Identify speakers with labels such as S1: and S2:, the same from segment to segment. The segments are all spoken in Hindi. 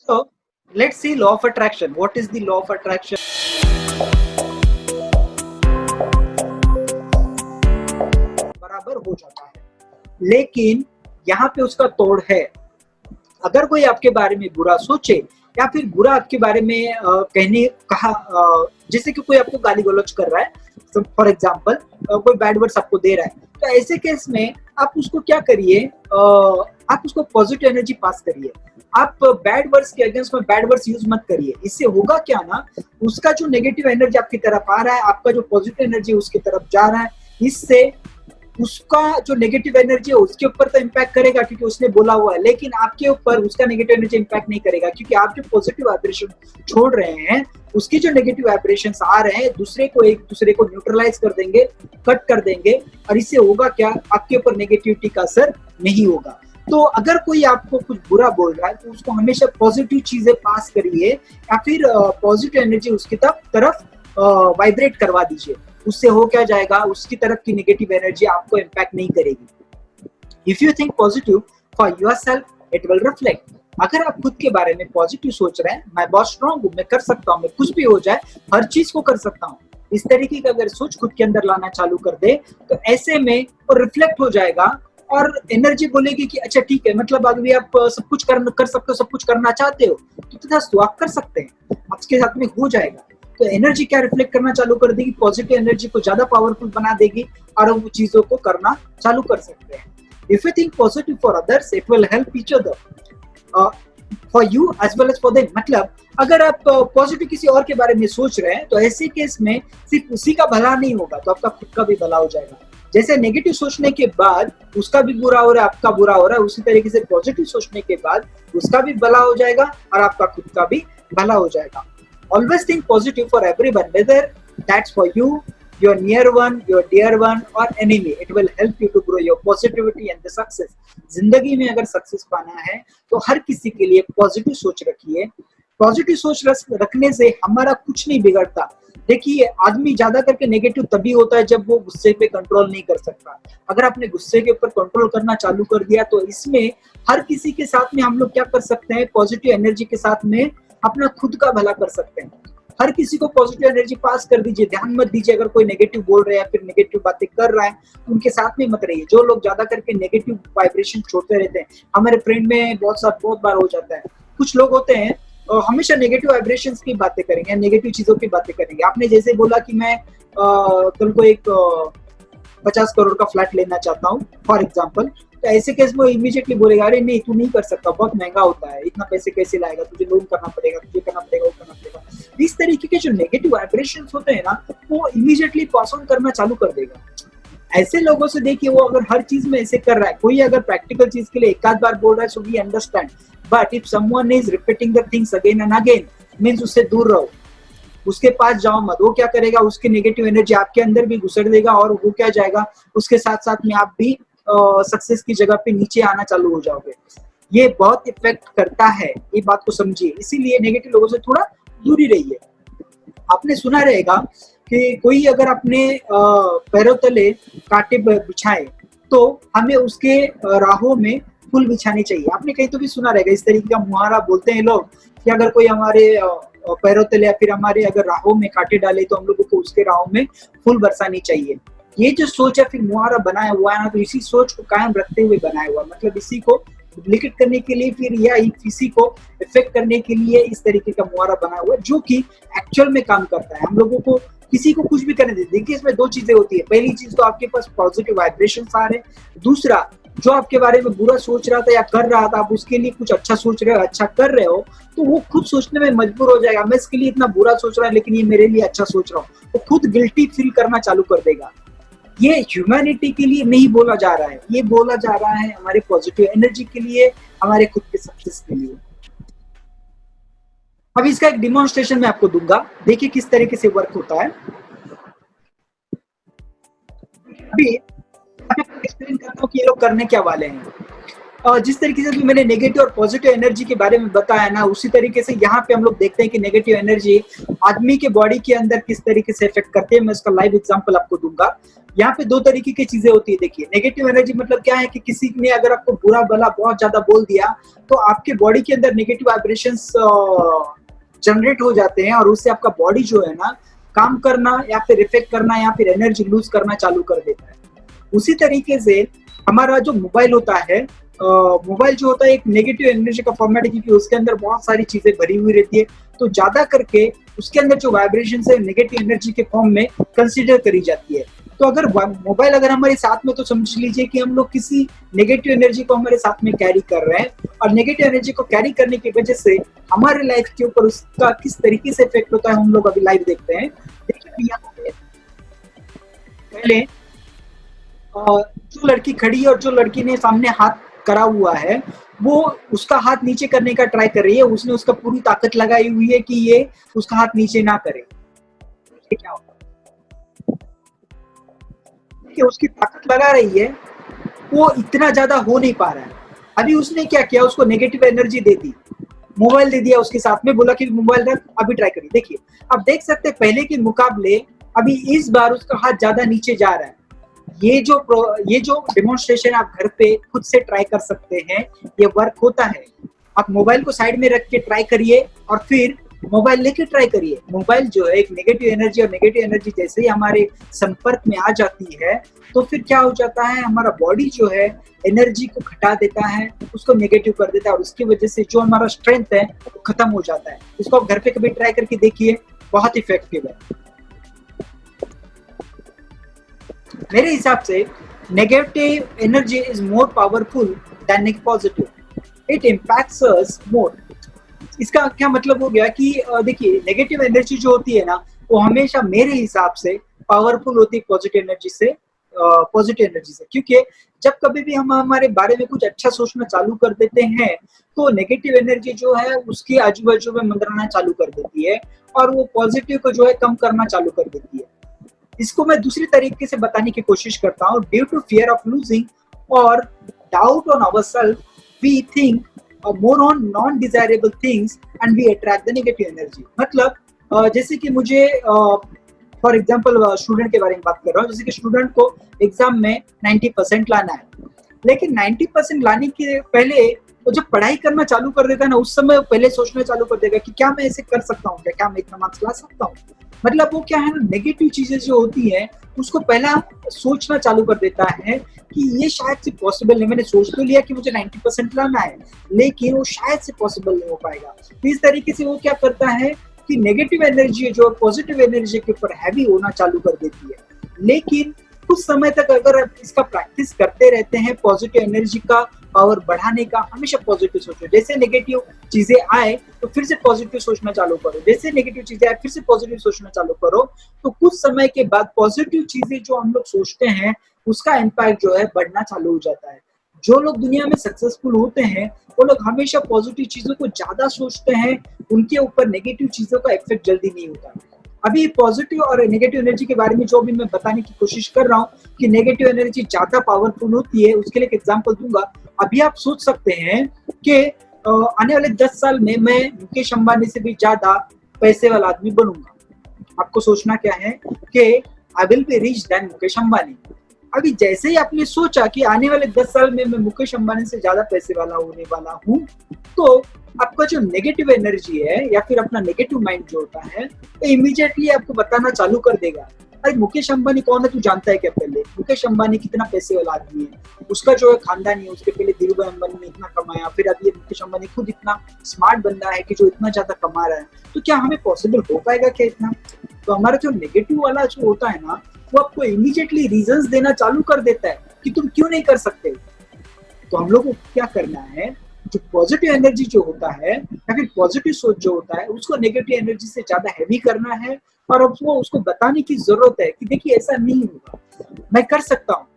S1: So let's see law of attraction. What is the law of attraction? बराबर हो जाता है, लेकिन यहाँ पे उसका तोड़ है। अगर कोई आपके बारे में बुरा सोचे या फिर बुरा आपके बारे में कहने कहा, जैसे कि कोई आपको गाली गलौज कर रहा है, फॉर एग्जाम्पल कोई बैड वर्ड्स आपको दे रहा है, तो ऐसे केस में आप उसको क्या करिए, आप उसको पॉजिटिव एनर्जी पास करिए। आप बैड वर्ड्स के अगेंस्ट में बैड वर्ड्स यूज मत करिए। इससे होगा क्या ना, उसका जो नेगेटिव एनर्जी आपकी तरफ आ रहा है, आपका जो पॉजिटिव एनर्जी उसकी तरफ जा रहा है, इससे उसका जो नेगेटिव एनर्जी है उसके ऊपर तो इम्पैक्ट करेगा क्योंकि उसने बोला हुआ है, लेकिन आपके ऊपर उसका नेगेटिव एनर्जी इम्पैक्ट नहीं करेगा क्योंकि आप जो पॉजिटिव वाइब्रेशन छोड़ रहे हैं, उसकी जो नेगेटिव वाइब्रेशंस आ रहे हैं दूसरे को एक दूसरे को न्यूट्रलाइज कर देंगे, कट कर देंगे, और इससे होगा क्या, आपके ऊपर नेगेटिविटी का असर नहीं होगा। तो अगर कोई आपको कुछ बुरा बोल रहा है तो उसको हमेशा पॉजिटिव चीजें पास करिए या फिर पॉजिटिव एनर्जी उसकी तरफ वाइब्रेट करवा दीजिए। उससे हो क्या जाएगा, उसकी तरफ की नेगेटिव एनर्जी आपको इम्पैक्ट नहीं करेगी। If you think positive for yourself it will reflect. अगर आप खुद के बारे में पॉजिटिव सोच रहे हैं, मैं बहुत स्ट्रांग हूँ, मैं कर सकता हूँ, मैं कुछ भी हो जाए हर चीज को कर सकता हूँ, इस तरीके का अगर सोच खुद के अंदर लाना चालू कर दे तो ऐसे में वो रिफ्लेक्ट हो जाएगा और एनर्जी बोलेगी कि अच्छा ठीक है, मतलब अभी आप सब कुछ कर सकते हो, सब कुछ करना चाहते हो तो आप कर सकते हैं, आपके साथ में हो जाएगा। तो एनर्जी क्या रिफ्लेक्ट करना चालू कर देगी, पॉजिटिव एनर्जी को ज्यादा पावरफुल बना देगी और वो चीजों को करना चालू कर सकते हैं। If you think positive for others it will help each other for you as well as for them. मतलब अगर आप पॉजिटिव किसी और के बारे में सोच रहे हैं तो ऐसे केस में सिर्फ उसी का भला नहीं होगा तो आपका खुद का भी भला हो जाएगा। जैसे नेगेटिव सोचने के बाद उसका भी बुरा हो रहा है, आपका बुरा हो रहा है, उसी तरीके से पॉजिटिव सोचने के बाद उसका भी भला हो जाएगा और आपका खुद का भी भला हो जाएगा। Always think positive for everyone, whether that's for you, your near one, your dear one, or enemy. It will help you to grow your positivity and the success. जिंदगी में अगर सक्सेस पाना है तो हर किसी के लिए पॉजिटिव सोच रखिए। पॉजिटिव सोच रखने से हमारा कुछ नहीं बिगड़ता। देखिए, आदमी ज्यादा करके नेगेटिव तभी होता है जब वो गुस्से पे कंट्रोल नहीं कर सकता। अगर आपने गुस्से के ऊपर कंट्रोल करना चालू कर दिया तो इसमें हर किसी के साथ में हम लोग क्या कर सकते हैं, पॉजिटिव एनर्जी के साथ में अपना खुद का भला कर सकते हैं। हर किसी को पॉजिटिव एनर्जी पास कर दीजिए, ध्यान मत दीजिए अगर कोई नेगेटिव बोल रहा है या फिर नेगेटिव बातें कर रहा है उनके साथ में मत रहिए। जो लोग ज्यादा करके नेगेटिव वाइब्रेशन छोड़ते रहते हैं, हमारे फ्रेंड में बहुत बार हो जाता है, कुछ लोग होते हैं हमेशा नेगेटिव वाइब्रेशंस की बातें करेंगे, नेगेटिव चीजों की बातें करेंगे। आपने जैसे बोला कि मैं कल को एक 50 करोड़ का फ्लैट लेना चाहता हूँ फॉर एग्जाम्पल, तो ऐसे केस में इमीडिएटली बोलेगा अरे नहीं तू नहीं कर सकता, बहुत महंगा होता है, इतना पैसे कैसे लाएगा, तुझे लोन करना पड़ेगा, तुझे करना पड़ेगा, वो करना पड़ेगा। इस तरीके के जो नेगेटिव वाइब्रेशंस होते हैं ना, वो इमीडिएटली पास ऑन करना चालू कर देगा। ऐसे लोगों से देखिए, वो अगर हर चीज में ऐसे कर रहा है, कोई अगर प्रैक्टिकल चीज के लिए एक आध बार बोल रहा है so we understand, but if someone is repeating the things again and again means उससे दूर रहो, उसके पास जाओ मत। वो क्या करेगा, उसकी नेगेटिव एनर्जी आपके अंदर भी घुसड़ देगा और वो क्या जाएगा, उसके साथ साथ में आप भी सक्सेस की जगह पे नीचे आना चालू हो जाओगे। ये बहुत इफेक्ट करता है, ये बात को समझिए। इसीलिए नेगेटिव लोगों से थोड़ा दूरी रहिए। आपने सुना रहेगा कि कोई अगर अपने पैरों तले कांटे बिछाए तो हमें उसके राहों में फूल बिछाने चाहिए। आपने कहीं तो भी सुना रहेगा, इस तरीके का मुहावरा बोलते हैं लोग कि अगर कोई हमारे पैरों तले या फिर हमारे अगर राहों में कांटे डाले तो हम लोगों को उसके राहों में फूल बरसानी चाहिए। ये जो सोच है फिर मुहावरा बनाया हुआ है ना, तो इसी सोच को कायम रखते हुए बनाया हुआ, मतलब इसी को डुप्लीकेट करने के लिए फिर या किसी को इफेक्ट करने के लिए इस तरीके का मुहावरा बनाया हुआ है जो कि एक्चुअल में काम करता है। हम लोगों को किसी को कुछ भी करने देते। देखिए, इसमें दो चीजें होती है। पहली चीज तो आपके पास पॉजिटिव वाइब्रेशन आ रहे हैं, दूसरा जो आपके बारे में बुरा सोच रहा था या कर रहा था, आप उसके लिए कुछ अच्छा सोच रहे हो, अच्छा कर रहे हो, तो वो खुद सोचने में मजबूर हो जाएगा, मैं इसके लिए इतना बुरा सोच रहा है लेकिन ये मेरे लिए अच्छा सोच रहा हूँ। वो खुद गिल्टी फील करना चालू कर देगा। ये ह्यूमैनिटी के लिए नहीं बोला जा रहा है, ये बोला जा रहा है हमारे पॉजिटिव एनर्जी के लिए, हमारे खुद के सक्सेस के लिए। अब इसका एक डिमॉन्स्ट्रेशन मैं आपको दूंगा, देखिए किस तरीके से वर्क होता है। अभी एक्सप्लेन करता हूँ कि ये लोग करने क्या वाले हैं। जिस तरीके से भी मैंने नेगेटिव और पॉजिटिव एनर्जी के बारे में बताया ना, उसी तरीके से यहाँ पे हम लोग देखते हैं कि नेगेटिव एनर्जी आदमी के बॉडी के अंदर किस तरीके से इफेक्ट करते हैं। मैं इसका लाइव एग्जांपल आपको दूंगा। यहाँ पे दो तरीके की चीजें होती है। देखिए, नेगेटिव एनर्जी मतलब क्या है कि किसी ने अगर आपको बुरा भला बहुत ज्यादा बोल दिया तो आपके बॉडी के अंदर नेगेटिव वाइब्रेशंस जनरेट हो जाते हैं और उससे आपका बॉडी जो है ना काम करना या फिर इफेक्ट करना या फिर एनर्जी लूज करना चालू कर देता है। उसी तरीके से हमारा जो मोबाइल होता है, मोबाइल जो होता है एक नेगेटिव एनर्जी का फॉर्मेट है, क्योंकि उसके अंदर बहुत सारी चीजें भरी हुई रहती है, तो ज्यादा करके उसके अंदर जो वाइब्रेशन है नेगेटिव एनर्जी के फॉर्म में कंसीडर करी जाती है। तो अगर मोबाइल अगर हमारे साथ में, तो समझ लीजिए कि हम लोग किसी नेगेटिव एनर्जी को हमारे साथ में कैरी कर रहे हैं, और नेगेटिव एनर्जी को कैरी करने की वजह से हमारे लाइफ के ऊपर उसका किस तरीके से इफेक्ट होता है हम लोग अभी लाइव देखते हैं। देखिए यहाँ पे पहले जो लड़की खड़ी है और जो लड़की ने सामने हाथ करा हुआ है, वो उसका हाथ नीचे करने का ट्राई कर रही है। उसने उसका पूरी ताकत लगाई हुई है कि ये उसका हाथ नीचे ना करे। ये क्या होगा कि उसकी ताकत लगा रही है, वो इतना ज्यादा हो नहीं पा रहा है। अभी उसने क्या किया, उसको नेगेटिव एनर्जी दे दी, मोबाइल दे दिया उसके साथ में, बोला कि मोबाइल रख, अभी ट्राई करिए। देखिए, अब देख सकते हैं पहले के मुकाबले अभी इस बार उसका हाथ ज्यादा नीचे जा रहा है। ये जो डेमोन्स्ट्रेशन आप घर पे खुद से ट्राई कर सकते हैं, ये वर्क होता है। आप मोबाइल को साइड में रख के ट्राई करिए और फिर मोबाइल लेके ट्राई करिए। मोबाइल जो है एक नेगेटिव एनर्जी, और नेगेटिव एनर्जी जैसे ही हमारे संपर्क में आ जाती है तो फिर क्या हो जाता है, हमारा बॉडी जो है एनर्जी को घटा देता है, उसको नेगेटिव कर देता है, और उसकी वजह से जो हमारा स्ट्रेंथ है वो खत्म हो जाता है। इसको आप घर पे कभी ट्राई करके देखिए, बहुत इफेक्टिव है। मेरे हिसाब से negative energy is more powerful than positive, it impacts us more. इसका क्या मतलब हो गया कि देखिए, नेगेटिव एनर्जी जो होती है ना, वो हमेशा मेरे हिसाब से पावरफुल होती है पॉजिटिव एनर्जी से, क्योंकि जब कभी भी हम हमारे बारे में कुछ अच्छा सोचना चालू कर देते हैं तो नेगेटिव एनर्जी जो है उसकी आजू बाजू में मंडराना चालू कर देती है और वो पॉजिटिव को जो है कम करना चालू कर देती है। इसको मैं दूसरी तरीके से बताने की कोशिश करता हूँ। Due to fear of losing और doubt on ourselves, we think more on non-desirable things and we attract the negative energy। मतलब जैसे कि मुझे फॉर एग्जाम्पल स्टूडेंट के बारे में बात कर रहा हूँ। जैसे कि स्टूडेंट को एग्जाम में 90% लाना है, लेकिन 90% लाने के पहले वो जब पढ़ाई करना चालू कर देता है ना, उस समय वो पहले सोचना चालू कर देगा कि क्या मैं ऐसे कर सकता हूँ, क्या मैं इतना मार्क्स ला सकता हूँ। मतलब वो क्या है ना, नेगेटिव चीजें जो होती है उसको पहला सोचना चालू कर देता है कि ये शायद से पॉसिबल नहीं। मैंने सोच तो लिया कि मुझे 90% लाना है, लेकिन वो शायद से पॉसिबल नहीं हो पाएगा। तो इस तरीके से वो क्या करता है कि नेगेटिव एनर्जी जो पॉजिटिव एनर्जी के ऊपर हैवी होना चालू कर देती है। लेकिन कुछ समय तक अगर आप इसका प्रैक्टिस करते रहते हैं, पॉजिटिव एनर्जी का पावर बढ़ाने का, हमेशा पॉजिटिव सोचो। जैसे नेगेटिव चीजें आए तो फिर से पॉजिटिव सोचना चालू करो, जैसे नेगेटिव चीजें आए फिर से पॉजिटिव सोचना चालू करो। तो कुछ समय के बाद पॉजिटिव चीजें जो हम लोग सोचते हैं उसका इम्पैक्ट जो है बढ़ना चालू हो जाता है। जो लोग दुनिया में सक्सेसफुल होते हैं वो लोग हमेशा पॉजिटिव चीजों को ज्यादा सोचते हैं, उनके ऊपर नेगेटिव चीजों का इफेक्ट जल्दी नहीं होता। अभी पॉजिटिव और नेगेटिव एनर्जी के बारे में जो भी मैं बताने की कोशिश कर रहा हूँ कि नेगेटिव एनर्जी ज्यादा पावरफुल होती है, उसके लिए एक एग्जांपल दूंगा। अभी आप सोच सकते हैं कि आने वाले 10 साल में मैं मुकेश अंबानी से भी ज्यादा पैसे वाला आदमी बनूंगा। आपको सोचना क्या है कि I will be rich then Mukesh Ambani. अभी जैसे ही आपने सोचा कि आने वाले 10 साल में मैं मुकेश अंबानी से ज्यादा पैसे वाला होने वाला हूँ, तो आपका जो नेगेटिव एनर्जी है या फिर अपना नेगेटिव माइंड जो होता है वो इमीडिएटली आपको बताना चालू कर देगा, अरे मुकेश अंबानी कौन है, तू जानता है क्या? पहले मुकेश अंबानी कितना पैसे वाला आदमी है, उसका जो है खानदान है, उसके पहले धीरूभाई अंबानी ने इतना कमाया, फिर अब ये मुकेश अंबानी खुद इतना स्मार्ट बंदा है कि जो इतना ज्यादा कमा रहा है, तो क्या हमें पॉसिबल हो पाएगा क्या इतना? तो हमारा जो नेगेटिव वाला जो होता है ना, वो आपको इमीडिएटली रीजंस देना चालू कर देता है कि तुम क्यों नहीं कर सकते। तो हम लोग को क्या करना है, जो पॉजिटिव एनर्जी जो होता है या फिर पॉजिटिव सोच जो होता है उसको नेगेटिव एनर्जी से ज्यादा हैवी करना है और अब वो उसको बताने की जरूरत है कि देखिए ऐसा नहीं होगा, मैं कर सकता हूँ।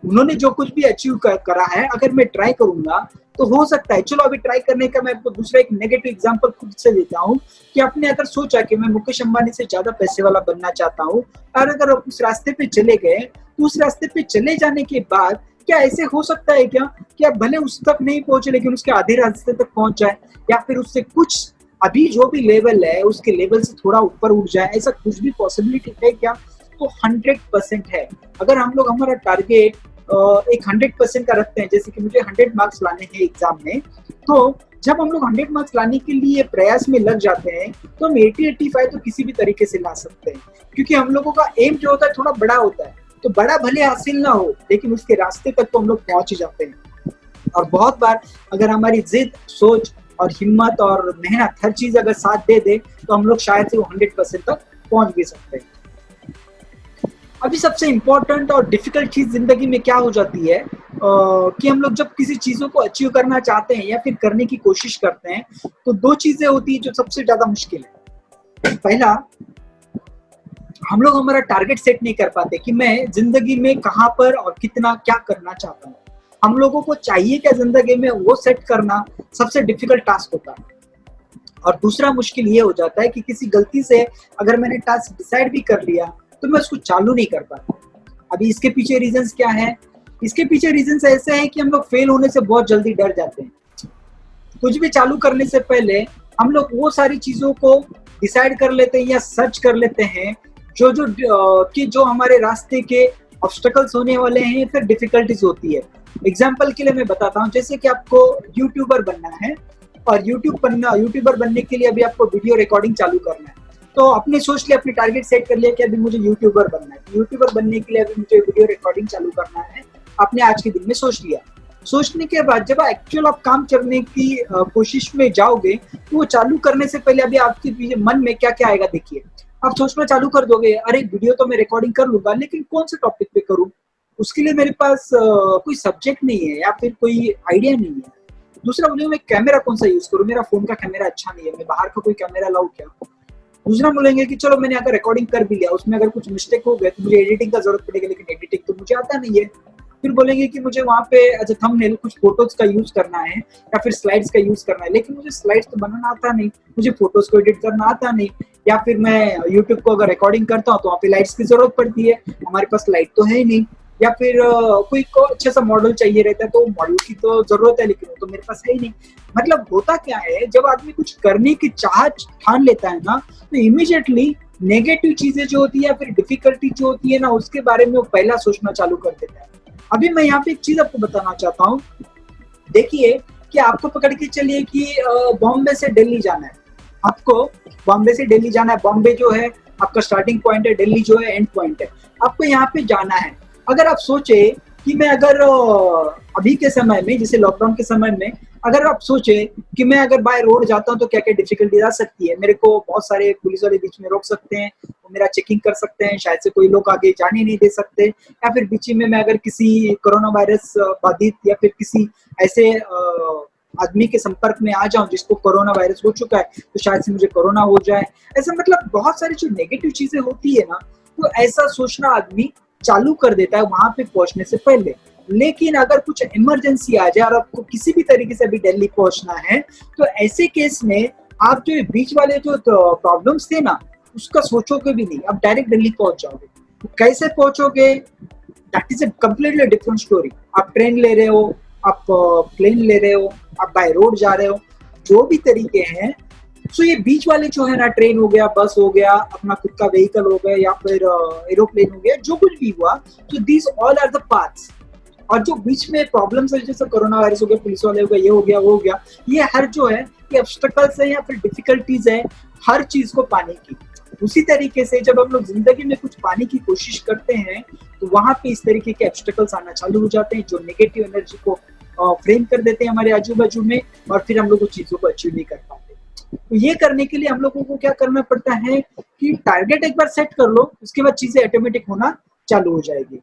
S1: उन्होंने जो कुछ भी अचीव करा है, अगर मैं ट्राई करूंगा तो हो सकता है। चलो अभी ट्राई करने का मैं आपको दूसरा एक नेगेटिव एग्जांपल खुद से देता हूँ कि आपने अगर सोचा कि मैं मुकेश अंबानी से ज्यादा पैसे वाला बनना चाहता हूँ और अगर आप उस रास्ते पे चले गए तो उस रास्ते पे चले जाने के बाद क्या ऐसे हो सकता है क्या कि आप भले उस तक नहीं पहुंचे लेकिन उसके आधे रास्ते तक पहुंच जाए, या फिर उससे कुछ अभी जो भी लेवल है उसके लेवल से थोड़ा ऊपर उठ जाए, ऐसा कुछ भी पॉसिबिलिटी है क्या? तो 100% है। अगर हम लोग हमारा टारगेट एक 100% का रखते हैं, जैसे कि मुझे 100 मार्क्स लाने हैं एग्जाम में, तो जब हम लोग 100 मार्क्स लाने के लिए प्रयास में लग जाते हैं तो हम 80-85 तो किसी भी तरीके से ला सकते हैं, क्योंकि हम लोगों का एम जो होता है थोड़ा बड़ा होता है। तो बड़ा भले हासिल ना हो लेकिन उसके रास्ते तक तो हम लोग पहुंच ही जाते हैं। और बहुत बार अगर हमारी जिद, सोच और हिम्मत और मेहनत हर चीज अगर साथ दे दे तो हम लोग शायद से वो 100% तक पहुंच भी सकते हैं। अभी सबसे इम्पोर्टेंट और डिफिकल्ट चीज जिंदगी में क्या हो जाती है कि हम लोग जब किसी चीजों को अचीव करना चाहते हैं या फिर करने की कोशिश करते हैं तो दो चीजें होती है जो सबसे ज्यादा मुश्किल है। पहला, हम लोग हमारा टारगेट सेट नहीं कर पाते कि मैं जिंदगी में कहां पर और कितना क्या करना चाहता हूँ। हम लोगों को चाहिए क्या जिंदगी में, वो सेट करना सबसे डिफिकल्ट टास्क होता है। और दूसरा मुश्किल ये हो जाता है कि किसी गलती से अगर मैंने टास्क डिसाइड भी कर लिया तो मैं उसको चालू नहीं कर पाता। अभी इसके पीछे रीजंस क्या है? इसके पीछे रीजंस ऐसे हैं कि हम लोग फेल होने से बहुत जल्दी डर जाते हैं। कुछ भी चालू करने से पहले हम लोग वो सारी चीजों को डिसाइड कर लेते हैं या सर्च कर लेते हैं जो हमारे रास्ते के ऑब्स्टेकल्स होने वाले हैं, फिर डिफिकल्टीज होती है। एग्जाम्पल के लिए मैं बताता हूँ, जैसे कि आपको यूट्यूबर बनना है और यूट्यूबर बनने के लिए अभी आपको वीडियो रिकॉर्डिंग चालू करना है। तो आपने सोच लिया, अपने टारगेट सेट कर लिया कि अभी मुझे यूट्यूबर बनना है। यूट्यूबर बनने के लिए अभी मुझे वीडियो रिकॉर्डिंग चालू करना है, आपने आज के दिन में सोच लिया। सोचने के बाद जब एक्चुअल आप काम करने की कोशिश में जाओगे तो वो चालू करने से पहले अभी आपके मन में क्या क्या आएगा देखिए। आप सोचना चालू कर दोगे, अरे वीडियो तो मैं रिकॉर्डिंग कर लूंगा लेकिन कौन से टॉपिक पे करूं, उसके लिए मेरे पास कोई सब्जेक्ट नहीं है या फिर कोई आइडिया नहीं है। दूसरा, बोलेंगे मैं कैमरा कौन सा यूज करूं, मेरा फोन का कैमरा अच्छा नहीं है, मैं बाहर का कोई कैमरा लाऊं क्या। दूसरा बोलेंगे कि चलो मैंने अगर रिकॉर्डिंग कर भी लिया, उसमें अगर कुछ मिस्टेक हो गए तो मुझे एडिटिंग का जरूरत पड़ेगा, लेकिन एडिटिंग तो मुझे आता नहीं है। फिर बोलेंगे कि मुझे वहाँ पे एज अ थंबनेल कुछ फोटोज का यूज करना है या फिर स्लाइड्स का यूज करना है, लेकिन मुझे स्लाइड्स तो बनाना आता नहीं, मुझे फोटोज को एडिट करना आता नहीं। या फिर मैं यूट्यूब को अगर रिकॉर्डिंग करता हूँ तो वहाँ पे लाइट्स की जरूरत पड़ती है, हमारे पास लाइट तो है ही नहीं। या फिर कोई को अच्छा सा मॉडल चाहिए रहता है, तो मॉडल की तो जरूरत है लेकिन वो तो मेरे पास है ही नहीं। मतलब होता क्या है, जब आदमी कुछ करने की चाह ठान लेता है ना तो इमीडिएटली नेगेटिव चीजें जो होती है या फिर डिफिकल्टी जो होती है ना उसके बारे में वो पहला सोचना चालू कर देता है। अभी मैं यहाँ पे एक चीज आपको बताना चाहता हूँ। देखिए कि आपको पकड़ के चलिए कि बॉम्बे से दिल्ली जाना है, आपको बॉम्बे से दिल्ली जाना है। बॉम्बे जो है आपका स्टार्टिंग पॉइंट है, दिल्ली जो है एंड पॉइंट है। आपको यहाँ पे जाना है। अगर आप सोचे कि मैं अगर अभी के समय में, जैसे लॉकडाउन के समय में, अगर आप सोचे कि मैं अगर बाय रोड जाता हूँ तो क्या क्या डिफिकल्टी आ सकती है, मेरे को बहुत सारे पुलिस वाले बीच में रोक सकते हैं, वो मेरा चेकिंग कर सकते हैं, शायद से कोई लोग आगे जाने नहीं दे सकते, या फिर बीच में मैं अगर किसी कोरोना वायरस बाधित या फिर किसी ऐसे आदमी के संपर्क में आ जाऊं जिसको कोरोना वायरस हो चुका है तो शायद से मुझे कोरोना हो जाए। ऐसा मतलब बहुत सारी जो नेगेटिव चीजें होती है ना, तो ऐसा सोचना आदमी चालू कर देता है वहां पे पहुंचने से पहले। लेकिन अगर कुछ इमरजेंसी आ जाए और आपको किसी भी तरीके से अभी दिल्ली पहुंचना है तो ऐसे केस में आप जो बीच वाले जो प्रॉब्लम्स थे ना उसका सोचोगे भी नहीं, आप डायरेक्ट दिल्ली पहुंच जाओगे। तो कैसे पहुंचोगे, that is a completely different story. आप ट्रेन ले रहे हो, आप प्लेन ले रहे हो, आप बाय रोड जा रहे हो, जो भी तरीके हैं। सो ये बीच वाले जो है ना, ट्रेन हो गया, बस हो गया, अपना खुद का व्हीकल हो गया या फिर एरोप्लेन हो गया, जो कुछ भी हुआ, तो these all are the paths. और जो बीच में प्रॉब्लम्स है जैसे कोरोना वायरस हो गया, पुलिस वाले हो गया, ये हो गया, वो हो गया, ये हर जो है ये ऑब्स्टेकल्स है या फिर डिफिकल्टीज है हर चीज को पाने की। उसी तरीके से जब हम लोग जिंदगी में कुछ पाने की कोशिश करते हैं तो वहां पे इस तरीके के ऑब्स्टेकल्स आना चालू हो जाते हैं जो नेगेटिव एनर्जी को फ्रेम कर देते हैं हमारे आजू बाजू में, और फिर हम लोग उस चीजों को अचीव नहीं कर पाते। तो ये करने के लिए हम लोगों को क्या करना पड़ता है कि टारगेट एक बार सेट कर लो, उसके बाद चीजें ऑटोमेटिक होना चालू हो जाएगी।